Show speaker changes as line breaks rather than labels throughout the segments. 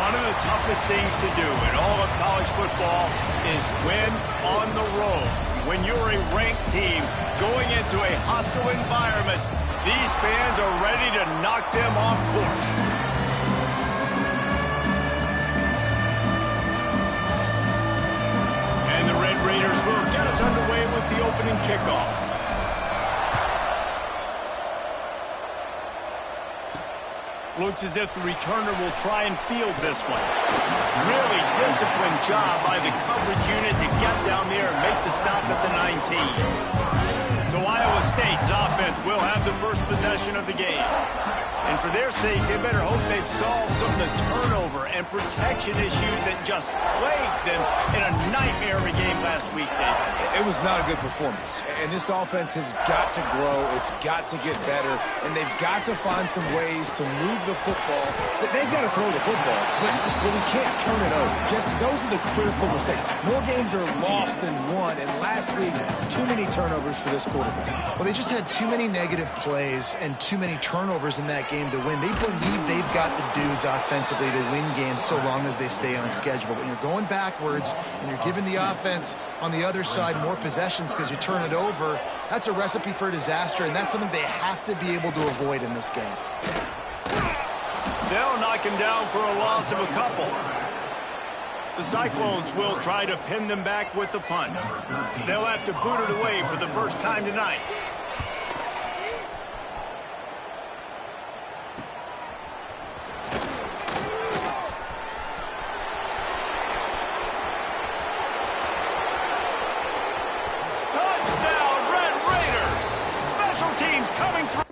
One of the toughest things to do in all of college football is win on the road. When you're a ranked team going into a hostile environment, these fans are ready to knock them off course. And the Red Raiders will get us underway with the opening kickoff. Looks as if the returner will try and field this one. Really disciplined job by the coverage unit to get down there and make the stop at the 19. So Iowa State's offense will have the first possession of the game. And for their sake, they better hope they've solved some of the turnover and protection issues that just plagued them in a nightmare of a game last week, David.
It was not a good performance. And this offense has got to grow. It's got to get better. And they've got to find some ways to move the football. They've got to throw the football, but we can't turn it over. Just those are the critical mistakes. More games are lost than won. And last week, too many turnovers for this quarterback.
Well, they just had too many negative plays and too many turnovers in that game to win. They believe they've got the dudes offensively to win games so long as they stay on schedule. When you're going backwards and you're giving the offense on the other side more possessions because you turn it over, that's a recipe for disaster, and that's something they have to be able to avoid in this game.
They'll knock him down for a loss of a couple. The Cyclones will try to pin them back with the punt. They'll have to boot it away for the first time tonight. Touchdown, Red Raiders! Special teams coming through.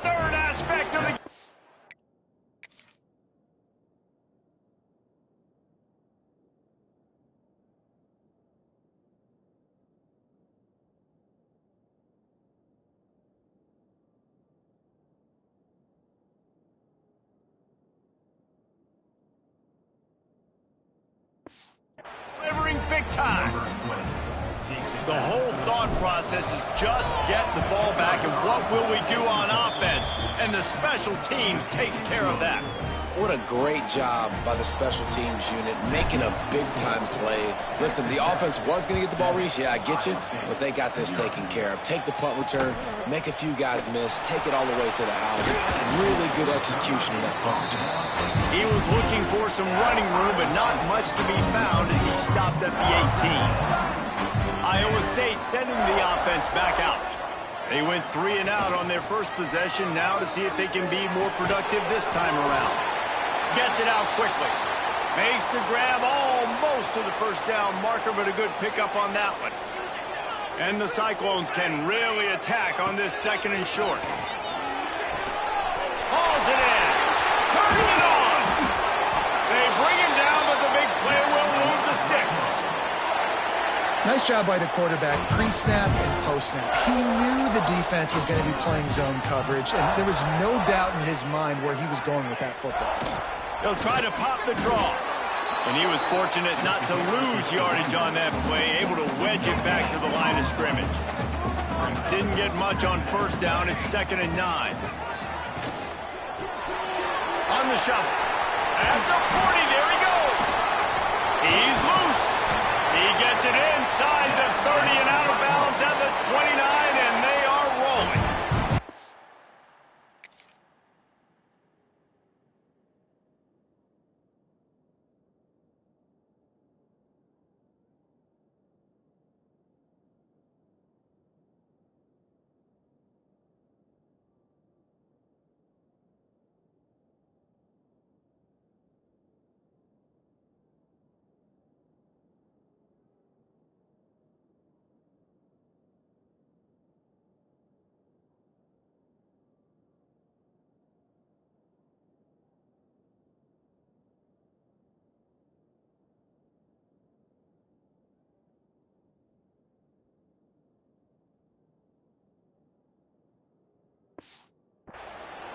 Third aspect of the delivering big time. The whole thought process is just get the ball back and what will we do on offense? And the special teams takes care of that.
What a great job by the special teams unit, making a big-time play. Listen, the offense was going to get the ball, Reese. Yeah, I get you, but they got this taken care of. Take the punt return, make a few guys miss, take it all the way to the house. Really good execution in that punt return.
He was looking for some running room, but not much to be found as he stopped at the 18. Iowa State sending the offense back out. They went 3 and out on their first possession, now to see if they can be more productive this time around. Gets it out quickly. Makes the grab almost to the first down marker, but a good pickup on that one. And the Cyclones can really attack on this second and short. Hauls it in. Turning it on. They bring him down, but the big play will move the sticks.
Nice job by the quarterback, pre-snap and post-snap. He knew the defense was going to be playing zone coverage, and there was no doubt in his mind where he was going with that football.
He'll try to pop the draw. And he was fortunate not to lose yardage on that play, able to wedge it back to the line of scrimmage. Didn't get much on first down. It's 2nd and 9. On the shovel. At the 40, there he goes. He's loose. He gets it inside the 30 and out of bounds at the 29, and they are rolling.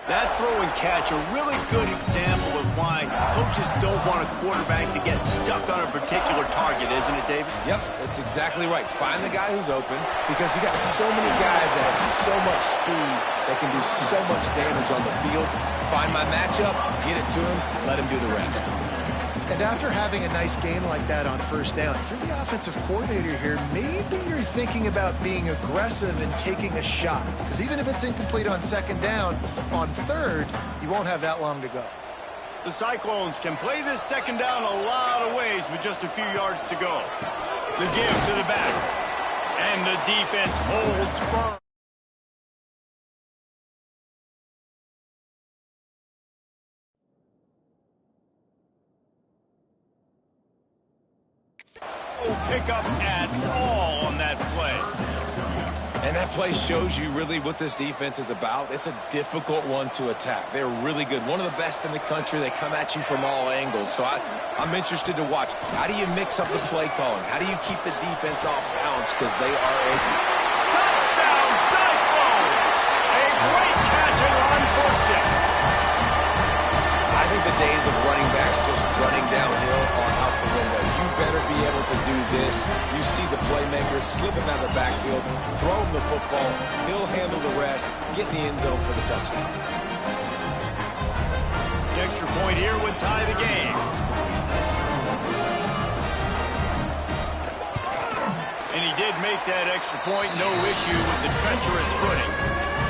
That throw and catch, a really good example of why coaches don't want a quarterback to get stuck on a particular target, isn't it, David?
Yep, that's exactly right. Find the guy who's open, because you got so many guys that have so much speed that can do so much damage on the field. Find my matchup, get it to him, let him do the rest.
And after having a nice game like that on first down, if you're the offensive coordinator here, maybe you're thinking about being aggressive and taking a shot. Because even if it's incomplete on second down, on third, you won't have that long to go.
The Cyclones can play this second down a lot of ways with just a few yards to go. The give to the back. And the defense holds firm. Pick up at all on that play.
And that play shows you really what this defense is about. It's a difficult one to attack. They're really good. One of the best in the country. They come at you from all angles. So I'm interested to watch. How do you mix up the play calling? How do you keep the defense off balance? Because they are a
touchdown Cyclones! A great catch and run for 6.
I think the days of running backs just running downhill are out the window. You better be able to do this. You see the playmakers slipping out of the backfield, throw him the football, he'll handle the rest, get in the end zone for the touchdown.
The extra point here would tie the game. And he did make that extra point, no issue with the treacherous footing.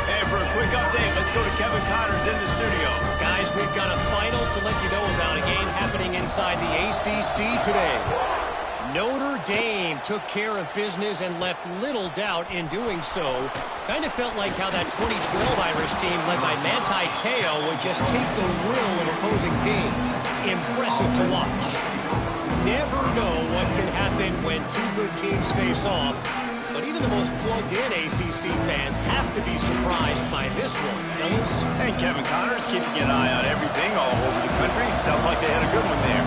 And for a quick update, let's go to Kevin Connors in the studio.
Guys, we've got a final to let you know about, a game happening inside the ACC today. Notre Dame took care of business and left little doubt in doing so. Kind of felt like how that 2012 Irish team led by Manti Te'o would just take the will of opposing teams. Impressive to watch. Never know what can happen when two good teams face off. But even the most plugged-in ACC fans have to be surprised by this one, fellas.
And Kevin Connors keeping an eye on everything all over the country. Sounds like they had a good one there.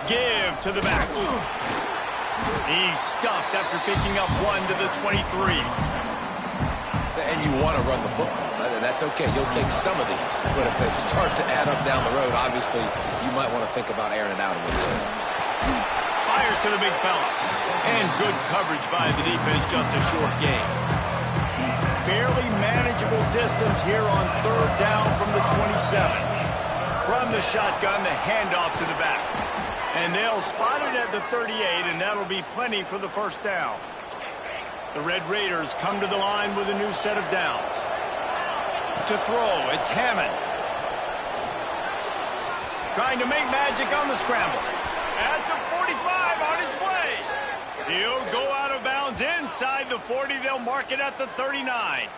Give to the back. He's stuffed after picking up 1 to the 23.
And you want to run the football. That's okay. You'll take some of these. But if they start to add up down the road, obviously, you might want to think about airing it out a little bit.
Fires to the big fella. And good coverage by the defense, just a short gain. Fairly manageable distance here on third down from the 27. From the shotgun, the handoff to the back. And they'll spot it at the 38, and that'll be plenty for the first down. The Red Raiders come to the line with a new set of downs. To throw, it's Hammond. Trying to make magic on the scramble. At the 45, on his way. He'll go out of bounds inside the 40. They'll mark it at the 39.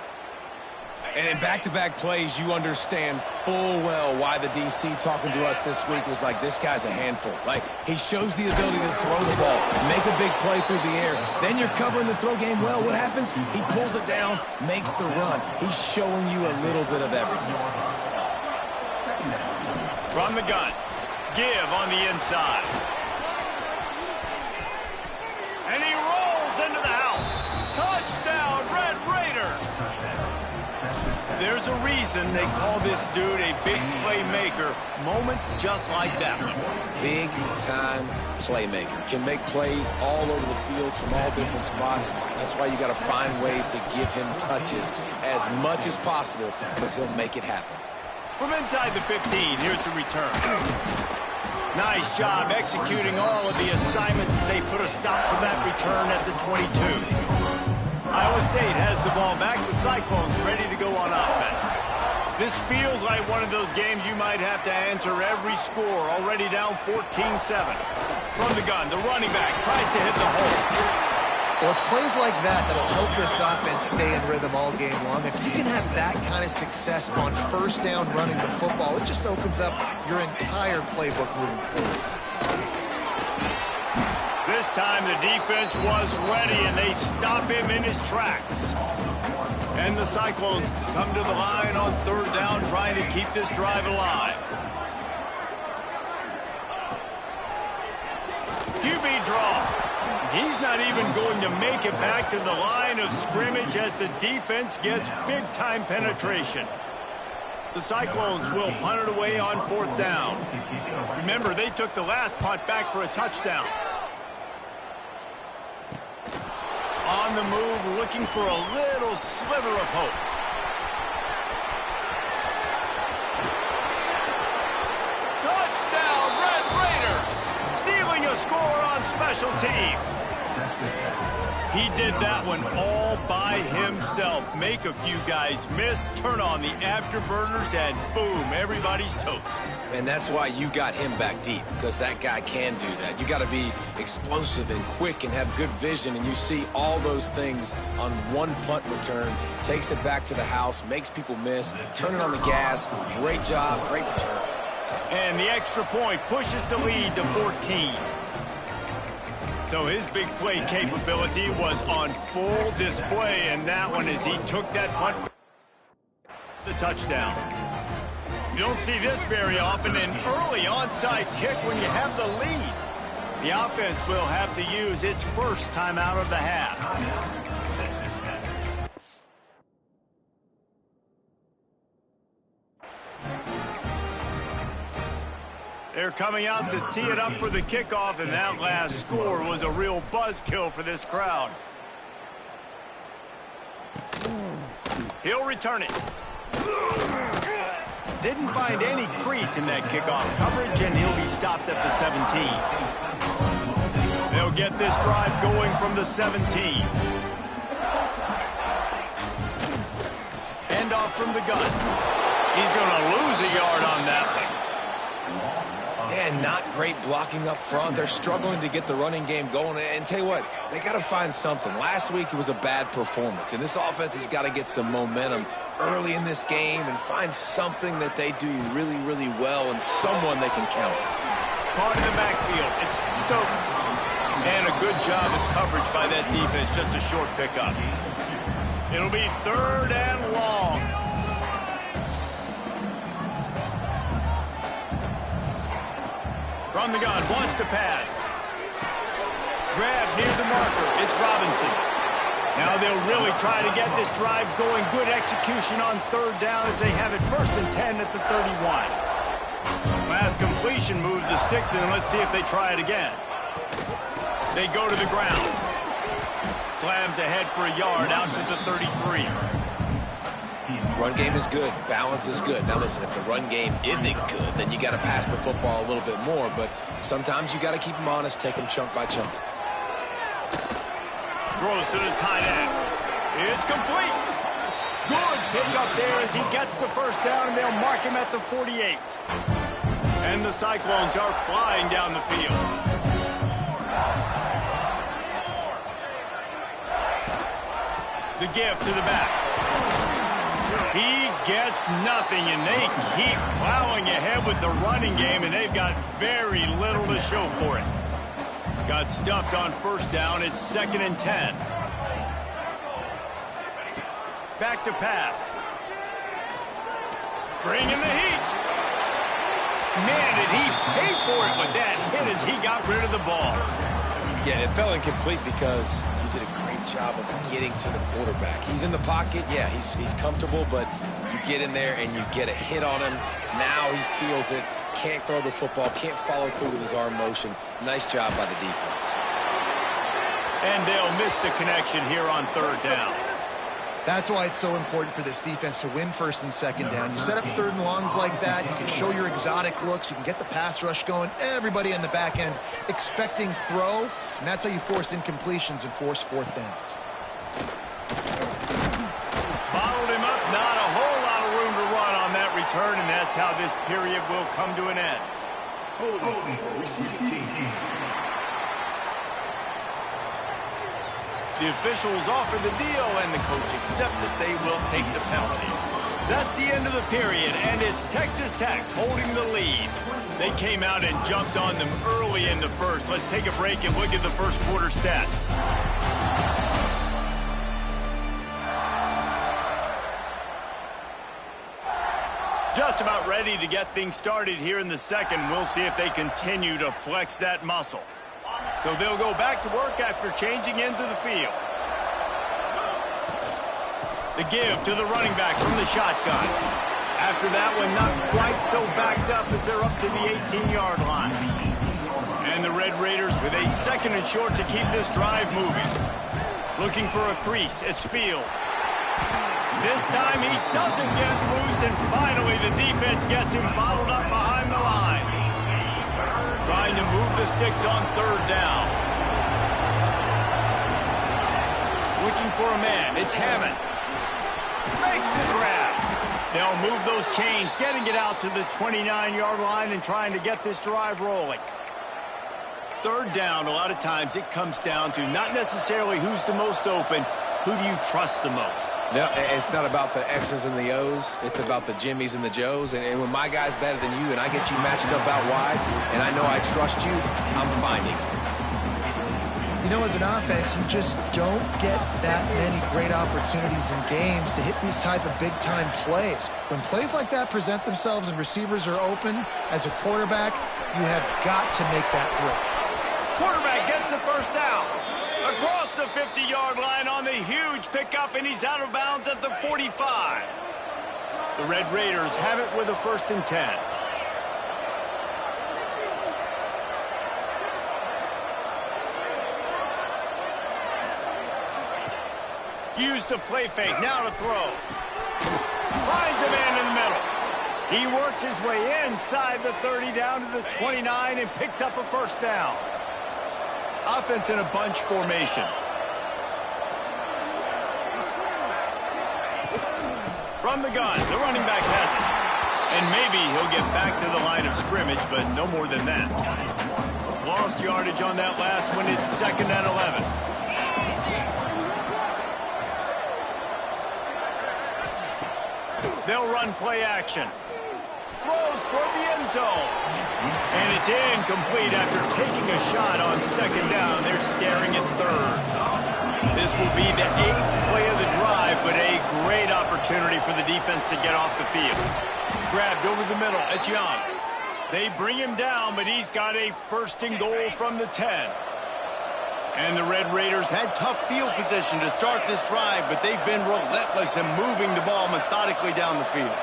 And in back-to-back plays, you understand full well why the DC talking to us this week was like, this guy's a handful. Like, he shows the ability to throw the ball, make a big play through the air. Then you're covering the throw game well. What happens? He pulls it down, makes the run. He's showing you a little bit of everything.
From the gun. Give on the inside. And he rolls into the house. Touchdown, Red Raiders. There's a reason they call this dude a big playmaker. Moments just like that one.
Big-time playmaker. Can make plays all over the field from all different spots. That's why you got to find ways to give him touches as much as possible, because he'll make it happen.
From inside the 15, here's the return. Nice job executing all of the assignments as they put a stop to that return at the 22. Iowa State has the ball back. The Cyclones ready to go on offense. This feels like one of those games you might have to answer every score. Already down 14-7. From the gun, the running back tries to hit the hole.
Well, it's plays like that that'll help this offense stay in rhythm all game long. If you can have that kind of success on first down running the football, it just opens up your entire playbook moving forward.
This time the defense was ready, and they stop him in his tracks. And the Cyclones come to the line on third down, trying to keep this drive alive. QB draw. He He's not even going to make it back to the line of scrimmage as the defense gets big-time penetration. The Cyclones will punt it away on 4th down. Remember, they took the last punt back for a touchdown. On the move, looking for a little sliver of hope. Touchdown, Red Raiders! Stealing a score on special teams. He did that one all by himself. Make a few guys miss, turn on the afterburners, and boom, everybody's toast.
And that's why you got him back deep, because that guy can do that. You got to be explosive and quick and have good vision, and you see all those things on one punt return. Takes it back to the house, makes people miss, turning on the gas. Great job, great return.
And the extra point pushes the lead to 14. So his big play capability was on full display, and that one as he took that punt, the touchdown. You don't see this very often, an early onside kick when you have the lead. The offense will have to use its first timeout of the half. They're coming out to tee it up for the kickoff, and that last score was a real buzzkill for this crowd. He'll return it. Didn't find any crease in that kickoff coverage, and he'll be stopped at the 17. They'll get this drive going from the 17. End off from the gun. He's going to lose a yard on that one.
And not great blocking up front. They're struggling to get the running game going. And tell you what, they got to find something. Last week it was a bad performance, and this offense has got to get some momentum early in this game and find something that they do really, really well and someone they can count on.
Caught in the backfield, it's Stokes. And a good job of coverage by that defense, just a short pickup. It'll be 3rd and long. From the gun, wants to pass. Grab near the marker, it's Robinson. Now they'll really try to get this drive going. Good execution on 3rd down as they have it 1st and 10 at the 31. Last completion moved the sticks in. Let's see if they try it again. They go to the ground. Slams ahead for a yard out to the 33.
Run game is good. Balance is good. Now listen, if the run game isn't good, then you got to pass the football a little bit more. But sometimes you got to keep them honest, take them chunk by chunk.
Throws to the tight end. It's complete. Good pick up there as he gets the 1st down, and they'll mark him at the 48. And the Cyclones are flying down the field. The give to the back. He gets nothing, and they keep plowing ahead with the running game, and they've got very little to show for it. Got stuffed on 1st down. It's 2nd and 10. Back to pass. Bringing the heat. Man, did he pay for it with that hit as he got rid of the ball.
Yeah, it fell incomplete because you did a great job of getting to the quarterback. He's in the pocket. Yeah, he's comfortable, but you get in there and you get a hit on him. Now he feels it. Can't throw the football. Can't follow through with his arm motion. Nice job by the defense.
And they'll miss the connection here on 3rd down.
That's why it's so important for this defense to win 1st and 2nd down. You set up 3rd and longs like that, you can show your exotic looks, you can get the pass rush going, everybody in the back end expecting throw, and that's how you force incompletions and force 4th downs.
Bottled him up, not a whole lot of room to run on that return, and that's how this period will come to an end. The officials offer the deal, and the coach accepts it. They will take the penalty. That's the end of the period, and it's Texas Tech holding the lead. They came out and jumped on them early in the 1st. Let's take a break and look at the 1st quarter stats. Just about ready to get things started here in the 2nd. We'll see if they continue to flex that muscle. So they'll go back to work after changing into the field. The give to the running back from the shotgun. After that one, not quite so backed up as they're up to the 18-yard line. And the Red Raiders with a 2nd and short to keep this drive moving. Looking for a crease. It's Fields. This time he doesn't get loose, and finally the defense gets him bottled up behind the line. Trying to move the sticks on 3rd down. Looking for a man. It's Hammond. Makes the grab. They'll move those chains, getting it out to the 29-yard line and trying to get this drive rolling. 3rd down, a lot of times it comes down to not necessarily who's the most open, who do you trust the most?
No, it's not about the X's and the O's. It's about the Jimmies and the Joes. And when my guy's better than you and I get you matched up out wide and I know I trust you, I'm finding it.
You know, as an offense, you just don't get that many great opportunities in games to hit these type of big-time plays. When plays like that present themselves and receivers are open, as a quarterback, you have got to make that throw.
Quarterback gets the first down. Across the 50-yard line on the huge pickup, and he's out of bounds at the 45. The Red Raiders have it with a 1st and 10. Use the play fake, now to throw. Finds a man in the middle. He works his way inside the 30 down to the 29 and picks up a 1st down. Offense in a bunch formation. From the gun, the running back has it. And maybe he'll get back to the line of scrimmage, but no more than that. Lost yardage on that last one. It's 2nd and 11. They'll run play action. Throws toward the end zone. And it's incomplete after taking a shot on 2nd down. They're staring at 3rd. This will be the 8th play of the drive, but a great opportunity for the defense to get off the field. Grabbed over the middle. It's Young. They bring him down, but he's got a 1st and goal from the 10. And the Red Raiders had tough field position to start this drive, but they've been relentless in moving the ball methodically down the field.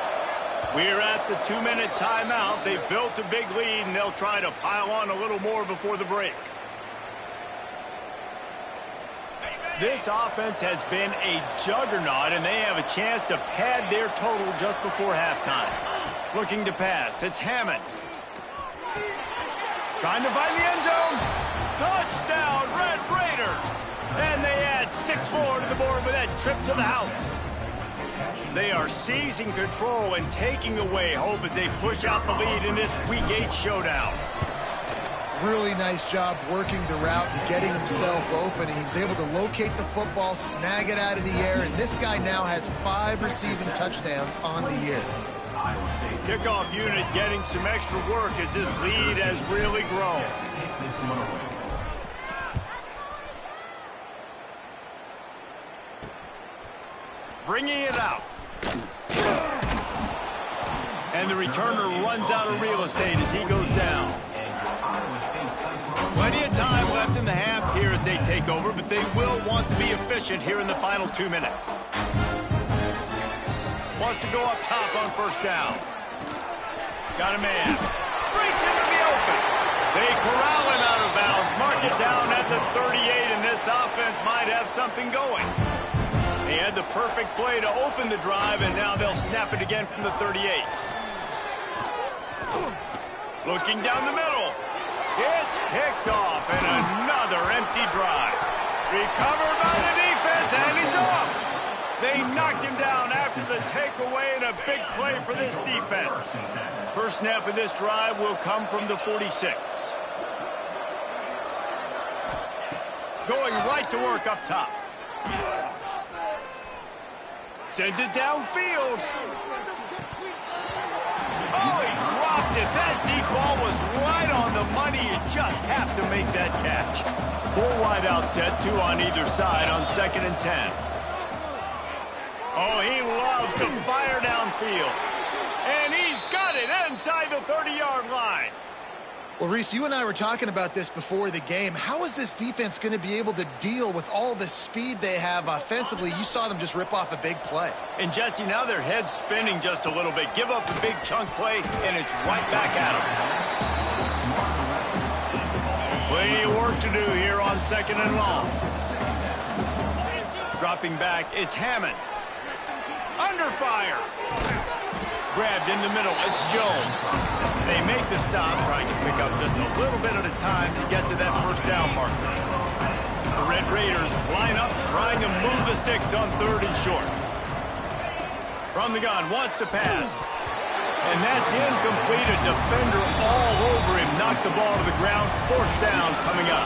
We're at the 2-minute timeout. They've built a big lead, and they'll try to pile on a little more before the break. This offense has been a juggernaut, and they have a chance to pad their total just before halftime. Looking to pass. It's Hammond. Trying to find the end zone. Touchdown, Red Raiders. And they add 6 more to the board with that trip to the house. They are seizing control and taking away hope as they push out the lead in this Week 8 showdown.
Really nice job working the route and getting himself open. He was able to locate the football, snag it out of the air, and this guy now has 5 receiving touchdowns on the year.
Kickoff unit getting some extra work as this lead has really grown. Bringing it out. And the returner runs out of real estate as he goes down. Plenty of time left in the half here as they take over, but they will want to be efficient here in the final 2 minutes. Wants to go up top on 1st down. Got a man. Breaks into the open. They corral him out of bounds. Mark it down at the 38, and this offense might have something going. They had the perfect play to open the drive, and now they'll snap it again from the 38. Looking down the middle. It's picked off, and another empty drive. Recovered by the defense, and he's off. They knocked him down after the takeaway, and a big play for this defense. First snap of this drive will come from the 46. Going right to work up top. Sends it downfield. Oh, he dropped it. That deep ball was right on the money. You just have to make that catch. 4 wide out set, 2 on either side on 2nd and 10. Oh, he loves to fire downfield. And he's got it inside the 30-yard line.
Well, Reese, you and I were talking about this before the game. How is this defense going to be able to deal with all the speed they have offensively? You saw them just rip off a big play.
And, Jesse, now their head's spinning just a little bit. Give up a big chunk play, and it's right back at them. Plenty of work to do here on 2nd and long. Dropping back, it's Hammond. Under fire. Grabbed in the middle, it's Jones. They make the stop, trying to pick up just a little bit at a time to get to that first down marker. The Red Raiders line up, trying to move the sticks on 3rd and short. From the gun, wants to pass. And that's incomplete. A defender all over him. Knocked the ball to the ground. 4th down coming up.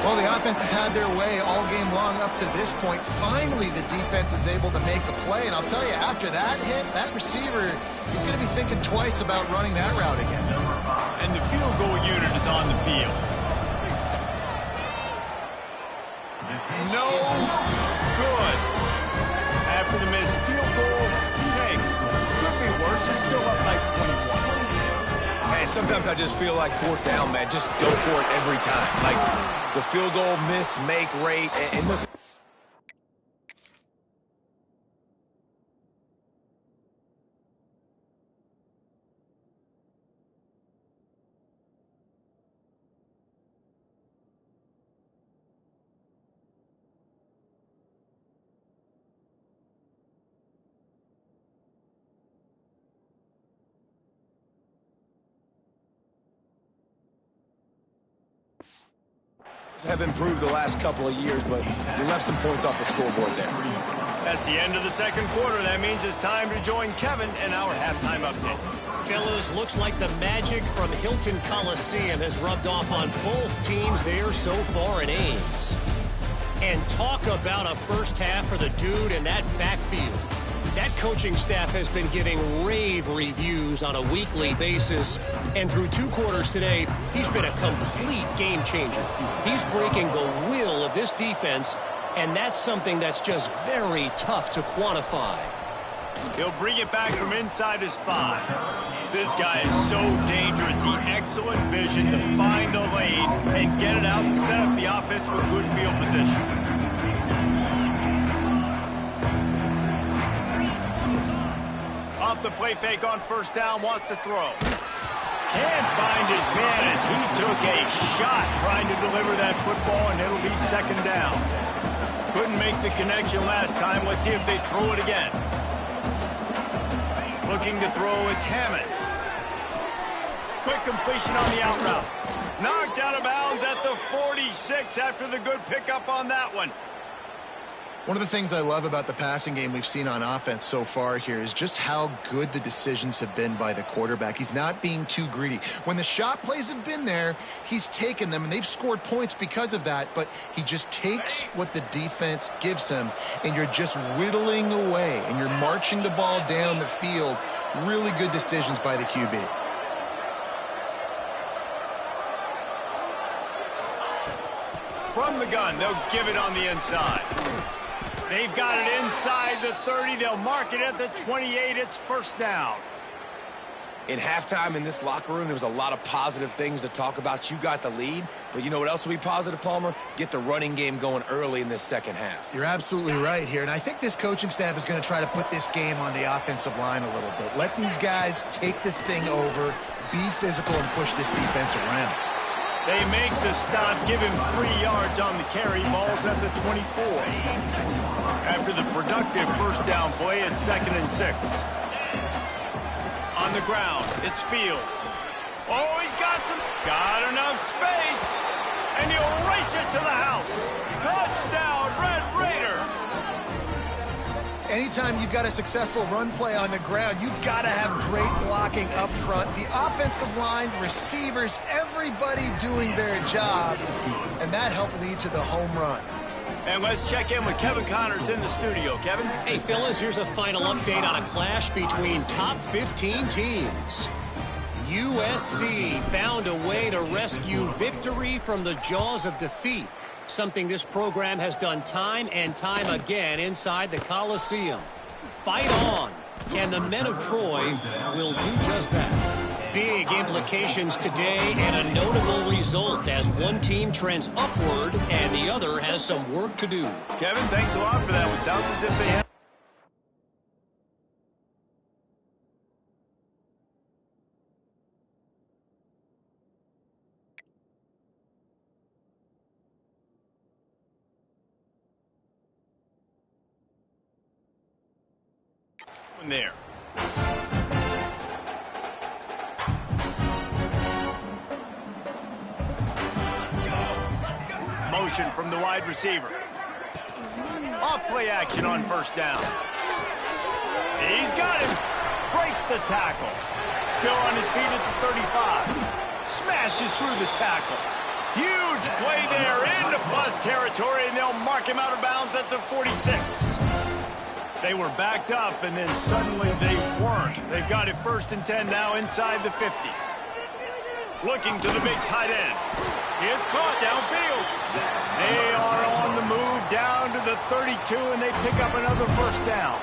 Well, the offense has had their way all game long up to this point. Finally, the defense is able to make a play. And I'll tell you, after that hit, that receiver, he's going to be thinking twice about running that route again.
And the field goal unit is on the field. No good. After the missed field goal, hey, could be worse. They're still up by 21.
Man, sometimes I just feel like 4th down, man. Just go for it every time. Like the field goal miss, make rate, and listen. Have improved the last couple of years, but you left some points off the scoreboard there.
That's the end of the 2nd quarter. That means it's time to join Kevin in our halftime update.
Fellas, looks like the magic from Hilton Coliseum has rubbed off on both teams there so far in Ames. And talk about a first half for the dude in that backfield. That coaching staff has been giving rave reviews on a weekly basis. And through 2 quarters today, he's been a complete game changer. He's breaking the will of this defense, and that's something that's just very tough to quantify.
He'll bring it back from inside his 5. This guy is so dangerous. The excellent vision to find a lane and get it out and set up the offense with good field position. Off the play fake on 1st down, wants to throw. Can't find his man as he took a shot trying to deliver that football, and it'll be 2nd down. Couldn't make the connection last time. Let's see if they throw it again. Looking to throw, it's Hammond. Quick completion on the out route. Knocked out of bounds at the 46 after the good pickup on that one.
One of the things I love about the passing game we've seen on offense so far here is just how good the decisions have been by the quarterback. He's not being too greedy. When the shot plays have been there, he's taken them, and they've scored points because of that, but he just takes what the defense gives him, and you're just whittling away, and you're marching the ball down the field. Really good decisions by the QB.
From the gun, they'll give it on the inside. They've got it inside the 30. They'll mark it at the 28. It's 1st down.
In halftime in this locker room, there was a lot of positive things to talk about. You got the lead, but you know what else will be positive, Palmer? Get the running game going early in this 2nd half.
You're absolutely right here, and I think this coaching staff is going to try to put this game on the offensive line a little bit. Let these guys take this thing over, be physical, and push this defense around.
They make the stop, give him 3 yards on the carry. Ball's at the 24. After the productive 1st down play, it's 2nd and 6. On the ground, it's Fields. Oh, he's got enough space, and he'll race it to the house. Touchdown, Red Raiders.
Anytime you've got a successful run play on the ground, you've got to have great blocking up front. The offensive line, receivers, everybody doing their job, and that helped lead to the home run.
And let's check in with Kevin Connors in the studio. Kevin?
Hey, fellas, here's a final update on a clash between top 15 teams. USC found a way to rescue victory from the jaws of defeat, something this program has done time and time again inside the Coliseum. Fight on, and the men of Troy will do just that. big implications today and a notable result as one team trends upward and the other has some work to do.
Kevin, thanks a lot for that. It sounds as if they have there. Motion from the wide receiver. Off play action on first down. He's got him. Breaks the tackle. Still on his feet at the 35. Smashes through the tackle. Huge play there into plus territory, and they'll mark him out of bounds at the 46. They were backed up, and then suddenly they weren't. They've got it 1st and 10 now inside the 50. Looking to the big tight end. It's caught downfield. They are on the move down to the 32, and they pick up another first down.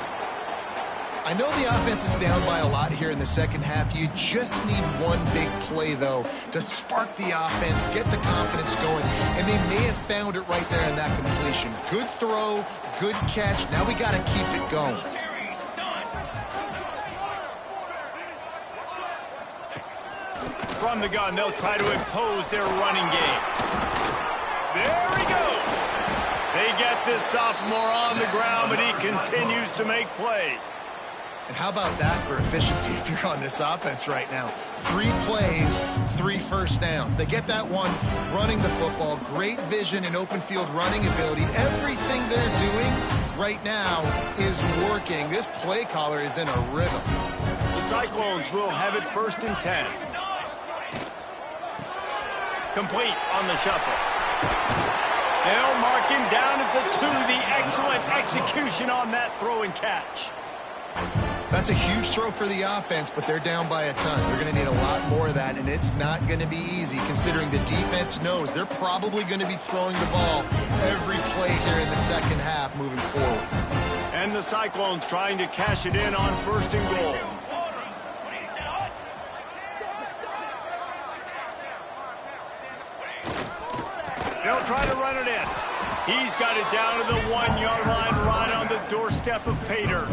I know the offense is down by a lot here in the second half. You just need one big play, though, to spark the offense, get the confidence going, and they may have found it right there in that completion. Good throw, good catch. Now we got to keep it going.
From the gun, they'll try to impose their running game. There he goes. They get this sophomore on the ground, but he continues to make plays.
And how about that for efficiency if you're on this offense right now? 3 plays, 3 first downs. They get that one running the football. Great vision and open field running ability. Everything they're doing right now is working. This play caller is in a rhythm.
The Cyclones will have it 1st and 10. Complete on the shuffle. They'll mark him down at the 2. The excellent execution on that throw and catch.
That's a huge throw for the offense, but they're down by a ton. They're going to need a lot more of that, and it's not going to be easy considering the defense knows they're probably going to be throwing the ball every play here in the second half moving forward.
And the Cyclones trying to cash it in on 1st and goal. They'll try to run it in. He's got it down to the 1-yard line right on the doorstep of Pater.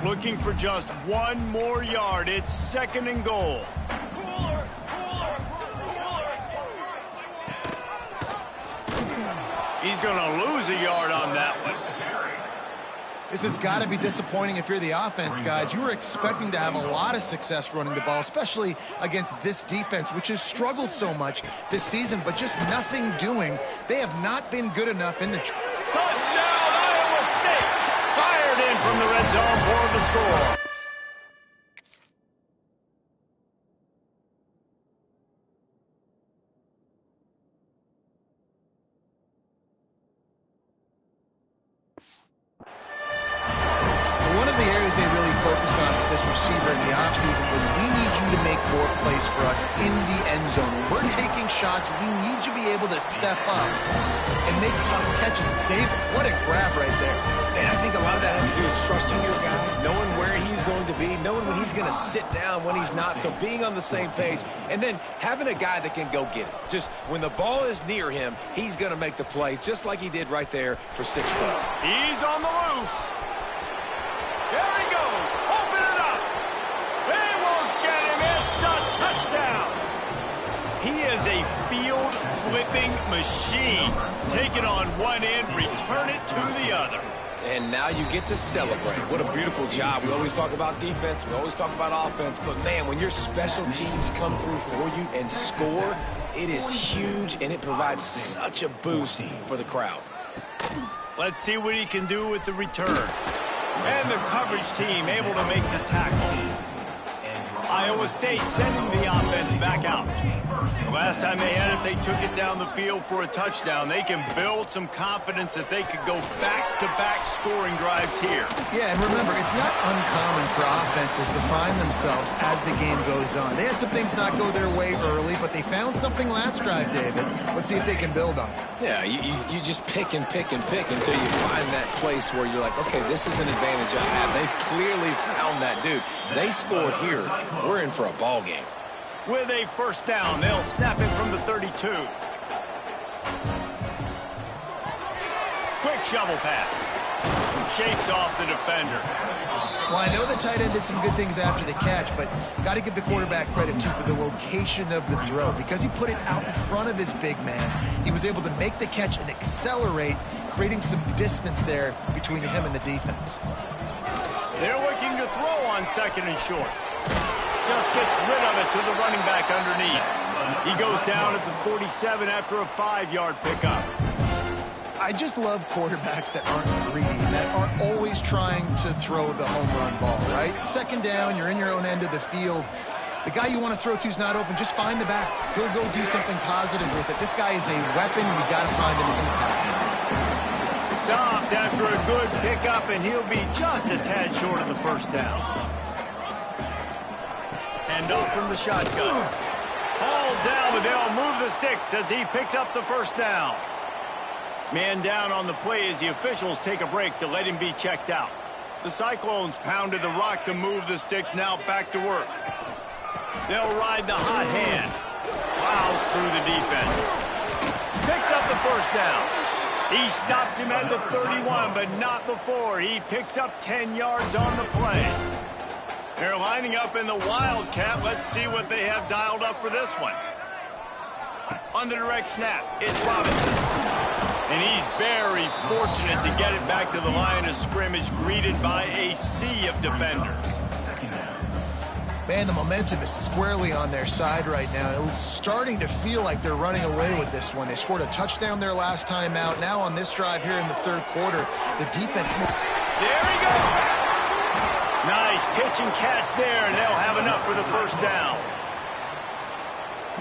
Looking for just 1 more yard. It's 2nd and goal. He's going to lose a yard on that one.
This has got to be disappointing if you're the offense, guys. You were expecting to have a lot of success running the ball, especially against this defense, which has struggled so much this season, but just nothing doing. They have not been good enough in the...
Touchdown, Iowa State! Fired in from the red zone for the score.
One of the areas they really focused on with this receiver in the offseason was we need you to make more plays for us in the end zone. When we're taking shots, we need you to be able to step up and make tough catches. Dave, what a grab right there.
And I think a lot of that has to do with trusting your guy, knowing where he's going to be, knowing when he's going to sit down, when he's not, so being on the same page, and then having a guy that can go get it. Just when the ball is near him, he's going to make the play, just like he did right there for 6 points.
He's on the loose. There he goes. Open it up. They won't get him. It's a touchdown. He is a field-flipping machine. Take it on one end, return it to the other.
And now you get to celebrate. What a beautiful job. We always talk about defense. We always talk about offense. But, man, when your special teams come through for you and score, it is huge, and it provides such a boost for the crowd.
Let's see what he can do with the return. And the coverage team able to make the tackle. Iowa State sending the offense back out. The last time they had it, they took it down the field for a touchdown. They can build some confidence that they could go back-to-back scoring drives here.
Yeah, and remember, it's not uncommon for offenses to find themselves as the game goes on. They had some things not go their way early, but they found something last drive, David. Let's see if they can build on it.
Yeah, you just pick and pick and pick until you find that place where you're like, okay, this is an advantage I have. They clearly found that dude. They score here. We're in for a ball game.
With a first down, they'll snap it from the 32. Quick shovel pass. Shakes off the defender.
Well, I know the tight end did some good things after the catch, but got to give the quarterback credit, too, for the location of the throw. Because he put it out in front of his big man, he was able to make the catch and accelerate, creating some distance there between him and the defense.
They're looking to throw on second and short. Just gets rid of it to the running back underneath. He goes down at the 47 after a 5-yard pickup.
I just love quarterbacks that aren't greedy, that aren't always trying to throw the home run ball, right? Second down, you're in your own end of the field. The guy you want to throw to is not open. Just find the back. He'll go do something positive with it. This guy is a weapon. You got to find him in the passing game.
Stopped after a good pickup, and he'll be just a tad short of the first down. And off from the shotgun. All down, but they'll move the sticks as he picks up the first down. Man down on the play as the officials take a break to let him be checked out. The Cyclones pounded the rock to move the sticks, now back to work. They'll ride the hot hand. Plows through the defense. Picks up the first down. He stops him at the 31, but not before. He picks up 10 yards on the play. They're lining up in the Wildcat. Let's see what they have dialed up for this one. On the direct snap, it's Robinson. And he's very fortunate to get it back to the line of scrimmage, greeted by a sea of defenders.
Man, the momentum is squarely on their side right now. It's starting to feel like they're running away with this one. They scored a touchdown their last time out. Now on this drive here in the third quarter, the defense...
There he goes! Nice pitch and catch there, and they'll have enough for the first down.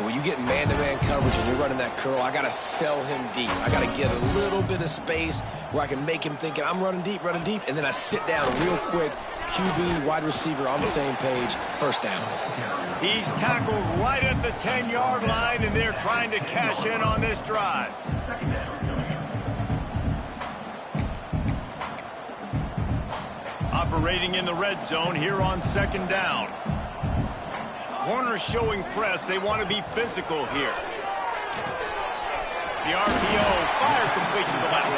When you get man-to-man coverage and you're running that curl, I got to sell him deep. I got to get a little bit of space where I can make him thinking I'm running deep, and then I sit down real quick. QB, wide receiver on the same page. First down.
He's tackled right at the 10-yard line, and they're trying to cash in on this drive. Operating in the red zone here on second down. Corners showing press. They want to be physical here. The RPO, fire complete to the left.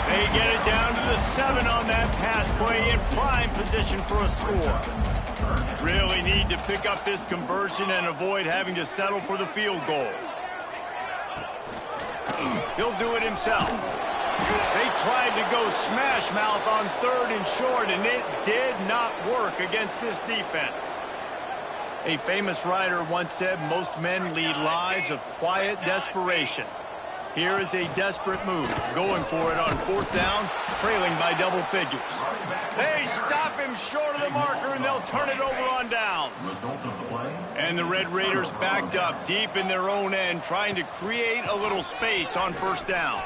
They get it down to the 7 on that pass play, in prime position for a score. Really need to pick up this conversion and avoid having to settle for the field goal. He'll do it himself. They tried to go smash mouth on third and short, and it did not work against this defense. A famous writer once said, most men lead lives of quiet desperation. Here is a desperate move, going for it on fourth down, trailing by double figures. They stop him short of the marker, and they'll turn it over on downs. And the Red Raiders backed up deep in their own end, trying to create a little space on first down.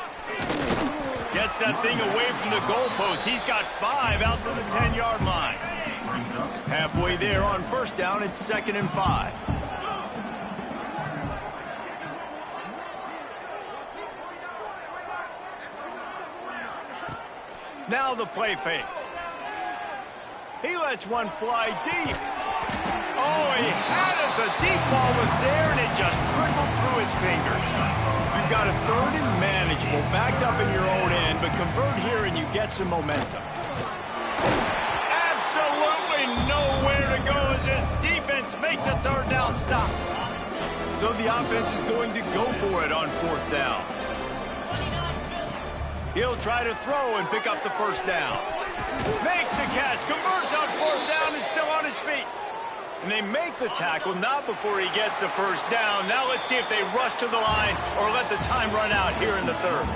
Gets that thing away from the goalpost. He's got 5 out to the 10-yard line. Halfway there on first down, it's 2nd and 5. Now the play fake. He lets one fly deep. Oh, he had it. The deep ball was there, and it just trickled through his fingers. You've got a 3rd and manageable, backed up in your own end, but convert here and you get some momentum. Absolutely nowhere to go as this defense makes a 3rd down stop. So the offense is going to go for it on 4th down. He'll try to throw and pick up the first down. Makes the catch, converts on 4th down, is still on his feet. And they make the tackle, not before he gets the first down. Now let's see if they rush to the line or let the time run out here in the 3rd.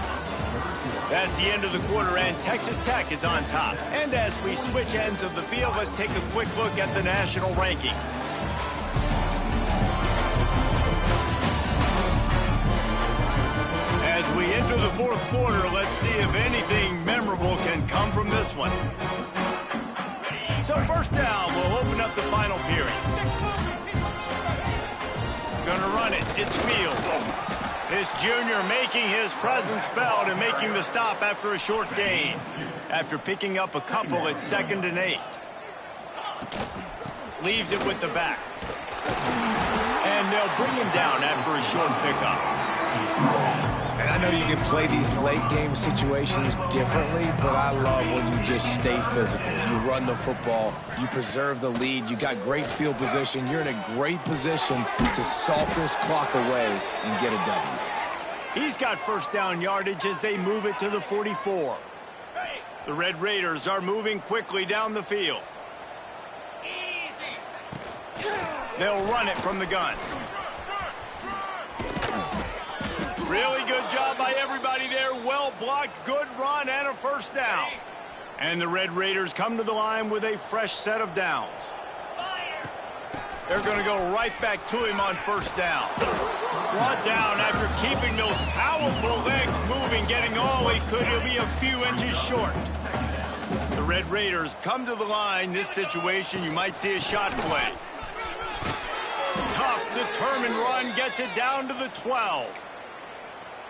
That's the end of the quarter, and Texas Tech is on top. And as we switch ends of the field, let's take a quick look at the national rankings. one. So first down will open up the final period. Gonna run it. It's Fields. This junior making his presence felt and making the stop after a short gain. After picking up a couple at 2nd and 8. Leaves it with the back. And they'll bring him down after a short pickup.
And I know you can play these late game situations differently, but I love when you just stay physical. You run the football, you preserve the lead, you got great field position, you're in a great position to salt this clock away and get a W.
He's got first down yardage as they move it to the 44. The Red Raiders are moving quickly down the field. They'll run it from the gun. Really good job by everybody there. Well blocked, good run, and a first down. And the Red Raiders come to the line with a fresh set of downs. They're going to go right back to him on first down. Brought down after keeping those powerful legs moving, getting all he could. He'll be a few inches short. The Red Raiders come to the line. This situation, you might see a shot play. Tough, determined run, gets it down to the 12.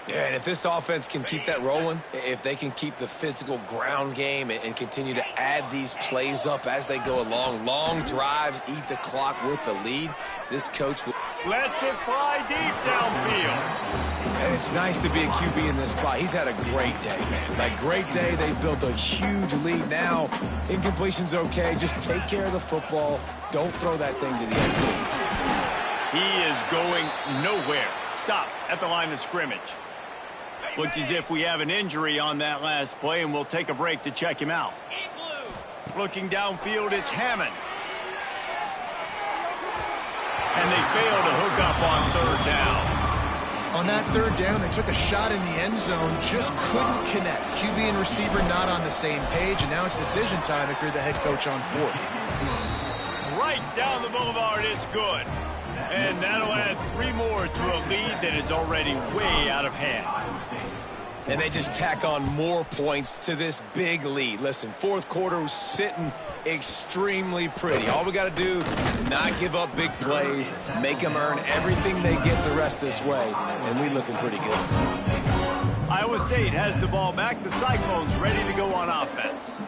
Yeah, and if this offense can keep that rolling, if they can keep the physical ground game and continue to add these plays up as they go along, long drives, eat the clock with the lead, this coach will...
Lets it fly deep downfield.
And it's nice to be a QB in this spot. He's had a great day, man. Like, great day. They built a huge lead. Now, incompletion's okay. Just take care of the football. Don't throw that thing to the other team.
He is going nowhere. Stop at the line of scrimmage. Looks as if we have an injury on that last play, and we'll take a break to check him out. Looking downfield, it's Hammond. And they fail to hook up on 3rd down.
On that 3rd down, they took a shot in the end zone, just couldn't connect. QB and receiver not on the same page, and now it's decision time if you're the head coach on 4th.
Right down the boulevard, it's good. And that'll add 3 more to a lead that is already way out of hand.
And they just tack on more points to this big lead. Listen, 4th quarter was sitting extremely pretty. All we got to do, not give up big plays, make them earn everything they get the rest this way, and we looking pretty good.
Iowa State has the ball back. The Cyclones ready to go on offense.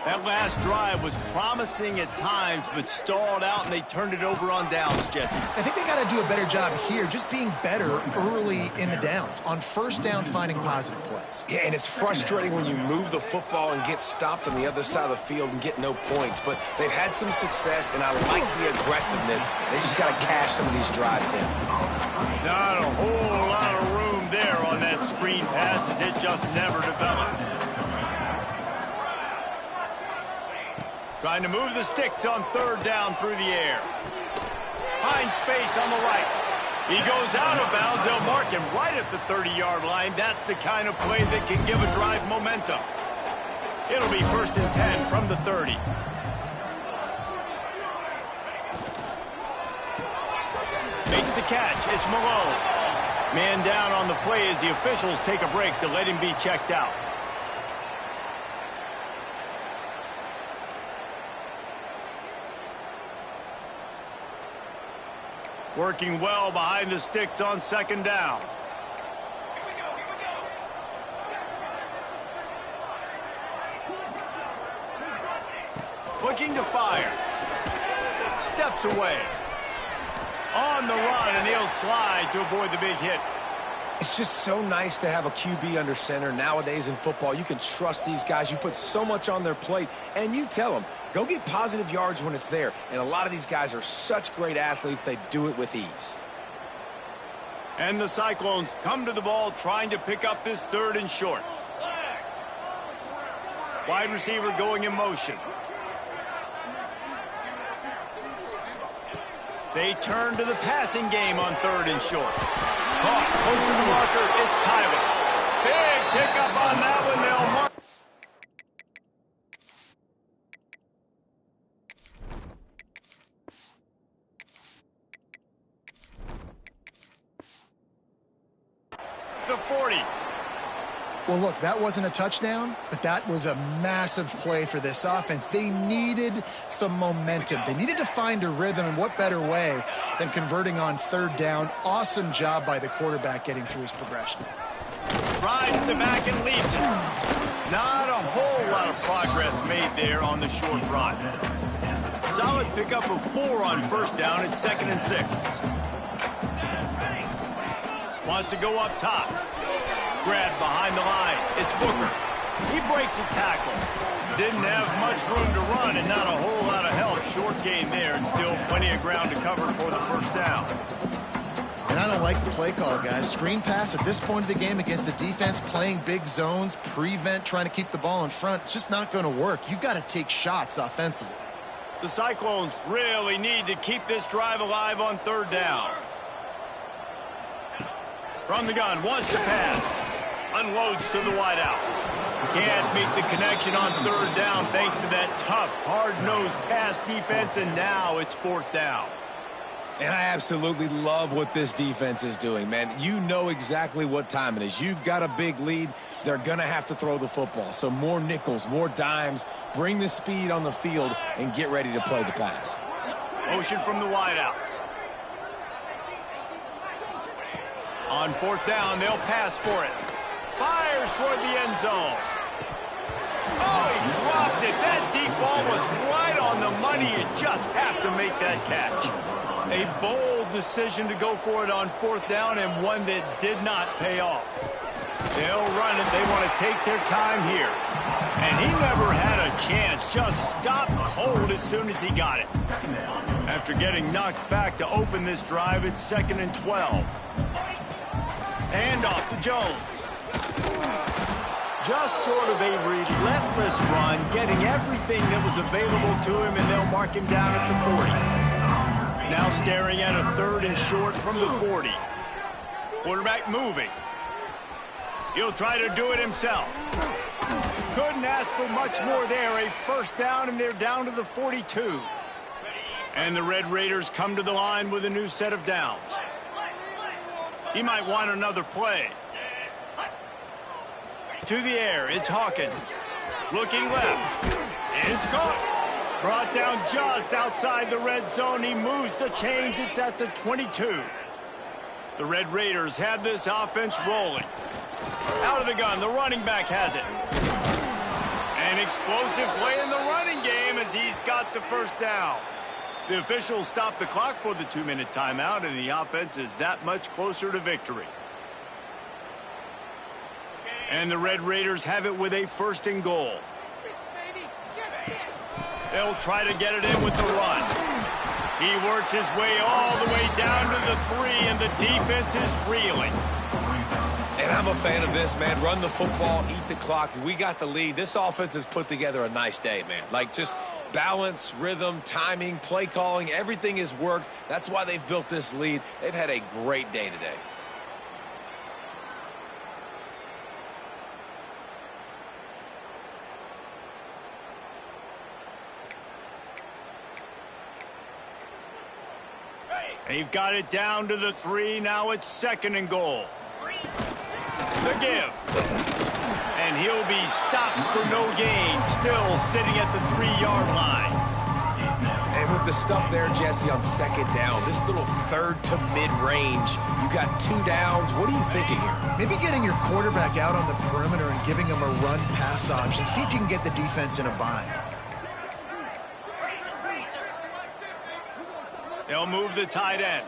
That last drive was promising at times, but stalled out, and they turned it over on downs, Jesse.
I think they got to do a better job here, just being better early in the downs. On first down, finding positive plays.
Yeah, and it's frustrating when you move the football and get stopped on the other side of the field and get no points. But they've had some success, and I like the aggressiveness. They just got to cash some of these drives in.
Not a whole lot of room there on that screen pass, as it just never developed. Trying to move the sticks on 3rd down through the air. Finds space on the right. He goes out of bounds. They'll mark him right at the 30-yard line. That's the kind of play that can give a drive momentum. It'll be 1st and 10 from the 30. Makes the catch. It's Malone. Man down on the play as the officials take a break to let him be checked out. Working well behind the sticks on 2nd down. Looking to fire. Steps away. On the run, and he'll slide to avoid the big hit.
It's just so nice to have a QB under center. Nowadays in football, you can trust these guys. You put so much on their plate, and you tell them, go get positive yards when it's there. And a lot of these guys are such great athletes, they do it with ease.
And the Cyclones come to the ball trying to pick up this 3rd and short. Wide receiver going in motion. They turn to the passing game on 3rd and short. Caught close to the marker, it's Tyler. Big pickup on that one, they'll mark. The 40.
Well, look, that wasn't a touchdown, but that was a massive play for this offense. They needed some momentum. They needed to find a rhythm, and what better way than converting on third down. Awesome job by the quarterback getting through his progression.
Rides the back and leads it. Not a whole lot of progress made there on the short run. Solid pickup of 4 on first down at 2nd and 6. Wants to go up top. Grab behind the line. It's Booker. He breaks a tackle. Didn't have much room to run and not a whole lot of help. Short gain there and still plenty of ground to cover for the first down.
And I don't like the play call, guys. Screen pass at this point of the game against the defense, playing big zones, prevent, trying to keep the ball in front. It's just not going to work. You've got to take shots offensively.
The Cyclones really need to keep this drive alive on third down. From the gun, wants to pass. Unloads to the wideout. Can't make the connection on third down thanks to that tough, hard-nosed pass defense, and now it's 4th down.
And I absolutely love what this defense is doing, man. You know exactly what time it is. You've got a big lead. They're going to have to throw the football. So more nickels, more dimes, bring the speed on the field, and get ready to play the pass.
Motion from the wideout. On 4th down, they'll pass for it. Fires toward the end zone. Oh, he dropped it. That deep ball was right on the money. You just have to make that catch. A bold decision to go for it on 4th down, and one that did not pay off. They'll run it. They want to take their time here. And he never had a chance. Just stopped cold as soon as he got it. After getting knocked back to open this drive, it's 2nd and 12. And off to Jones. Just sort of a relentless run, getting everything that was available to him, and they'll mark him down at the 40. Now staring at a 3rd and short from the 40. Quarterback moving. He'll try to do it himself. Couldn't ask for much more there. A first down, and they're down to the 42. And the Red Raiders come to the line with a new set of downs. He might want another play. To the air, it's Hawkins. Looking left. It's caught. Brought down just outside the red zone. He moves the chains. It's at the 22. The Red Raiders have this offense rolling. Out of the gun, the running back has it. An explosive play in the running game as he's got the first down. The officials stop the clock for the 2-minute timeout, and the offense is that much closer to victory. And the Red Raiders have it with a 1st and goal. They'll try to get it in with the run. He works his way all the way down to the 3, and the defense is reeling.
And I'm a fan of this, man. Run the football, eat the clock. We got the lead. This offense has put together a nice day, man. Like, just balance, rhythm, timing, play calling, everything has worked. That's why they've built this lead. They've had a great day today.
They've got it down to the 3. Now it's 2nd and goal. The give. And he'll be stopped for no gain. Still sitting at the 3-yard line.
And with the stuff there, Jesse, on 2nd down, this little 3rd to mid-range, you got 2 downs. What are you thinking here?
Maybe getting your quarterback out on the perimeter and giving him a run-pass option. See if you can get the defense in a bind.
They'll move the tight end.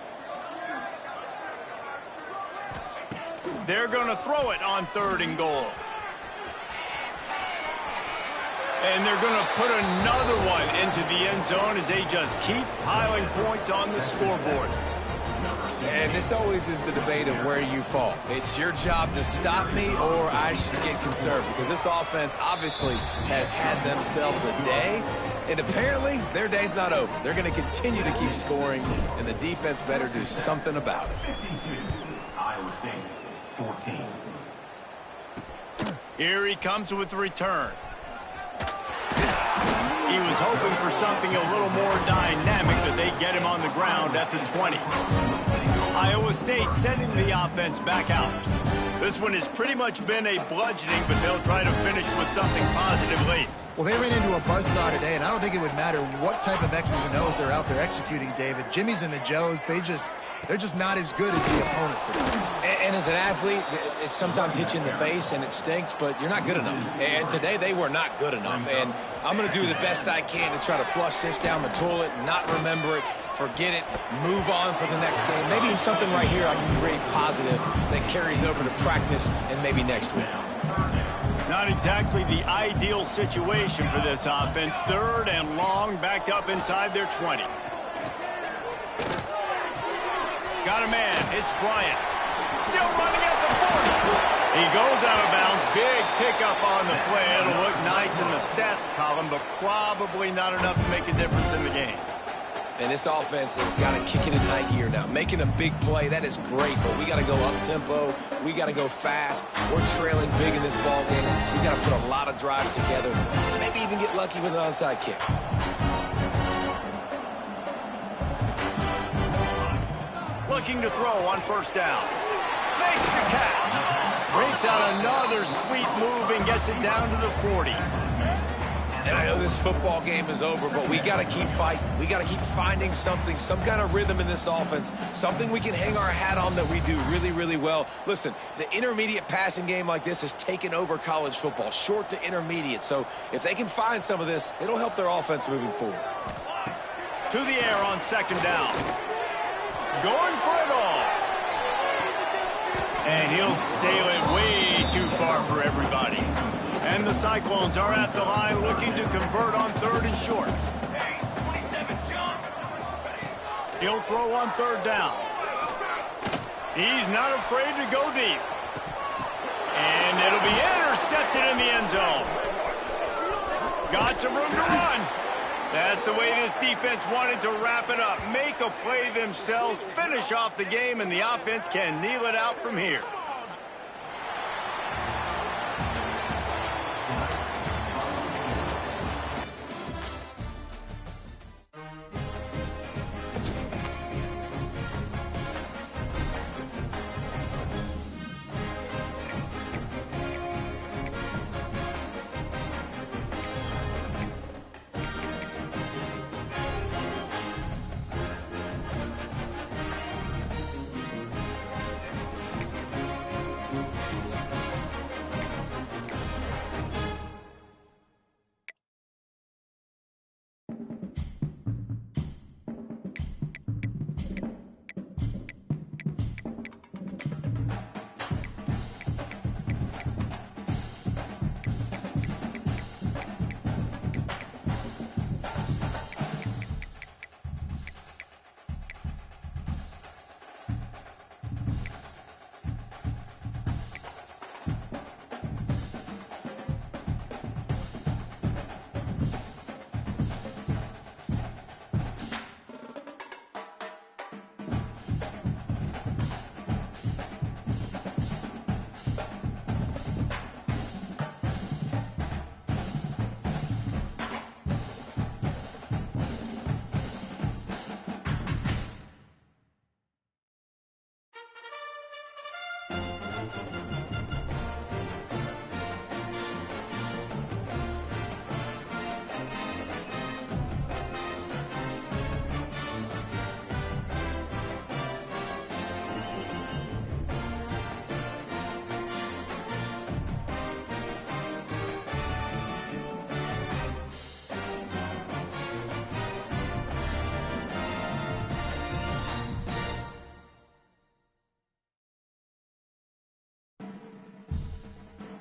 They're going to throw it on 3rd and goal. And they're going to put another one into the end zone as they just keep piling points on the scoreboard.
And this always is the debate of where you fall. It's your job to stop me, or I should get conserved, because this offense obviously has had themselves a day, and apparently their day's not over. They're going to continue to keep scoring, and the defense better do something about it.
52, Iowa State, 14.
Here he comes with the return. He was hoping for something a little more dynamic, that they get him on the ground at the 20. Iowa State sending the offense back out. This one has pretty much been a bludgeoning, but they'll try to finish with something positive late.
Well, they ran into a buzzsaw today, and I don't think it would matter what type of X's and O's they're out there executing, David. Jimmy's and the Joes, they're just not as good as the opponent today.
And as an athlete, it sometimes hits you in the face, and it stinks, but you're not good enough. And today, they were not good enough. And I'm going to do the best I can to try to flush this down the toilet, not remember it, forget it, move on for the next game. Maybe something right here I can create positive that carries over to practice and maybe next week.
Not exactly the ideal situation for this offense. 3rd and long, backed up inside their 20. Got a man. It's Bryant. Still running at the 40. He goes out of bounds. Big pickup on the play. It'll look nice in the stats column, but probably not enough to make a difference in the game.
And this offense has got to kick it in high gear now. Making a big play, that is great, but we got to go up-tempo. We got to go fast. We're trailing big in this ball game. We got to put a lot of drives together. Maybe even get lucky with an onside kick.
Looking to throw on 1st down. Makes the catch. Breaks out another sweet move and gets it down to the 40.
And I know this football game is over, but we got to keep fighting. We got to keep finding something, some kind of rhythm in this offense, something we can hang our hat on that we do really, really well. Listen, the intermediate passing game like this has taken over college football, short to intermediate. So if they can find some of this, it'll help their offense moving forward.
To the air on 2nd down. Going for it all. And he'll sail it way too far for everybody. And the Cyclones are at the line looking to convert on 3rd and short. He'll throw on 3rd down. He's not afraid to go deep. And it'll be intercepted in the end zone. Got some room to run. That's the way this defense wanted to wrap it up. Make a play themselves, finish off the game, and the offense can kneel it out from here.